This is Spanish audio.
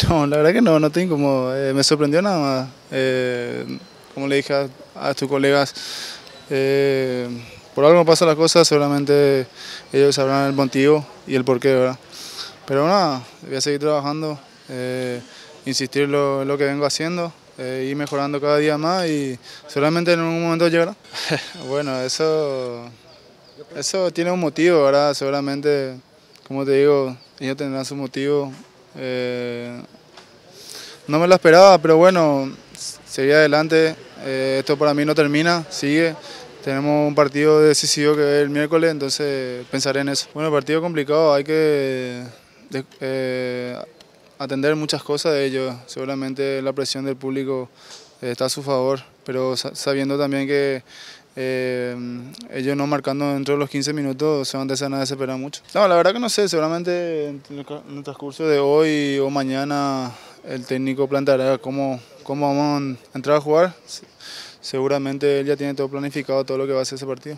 No, la verdad que no, no estoy incómodo. Me sorprendió nada más. Como le dije a tus colegas, eh, por algo pasan las cosas, seguramente ellos sabrán el motivo y el porqué, ¿verdad? Pero nada, voy a seguir trabajando, insistir en lo que vengo haciendo, ir mejorando cada día más y seguramente en un momento llegará. Bueno, eso tiene un motivo, ¿verdad? Seguramente, como te digo, ellos tendrán su motivo. Eh, no me lo esperaba, pero bueno, seguir adelante. Esto para mí no termina, sigue. Tenemos un partido decisivo que es el miércoles, entonces pensaré en eso. Bueno, partido complicado, hay que atender muchas cosas de ellos. Seguramente la presión del público está a su favor, pero sabiendo también que ellos no marcando dentro de los 15 minutos se van a desesperar mucho. No, la verdad que no sé, seguramente en el transcurso de hoy o mañana el técnico planteará cómo vamos a entrar a jugar. Seguramente él ya tiene todo planificado, todo lo que va a ser ese partido.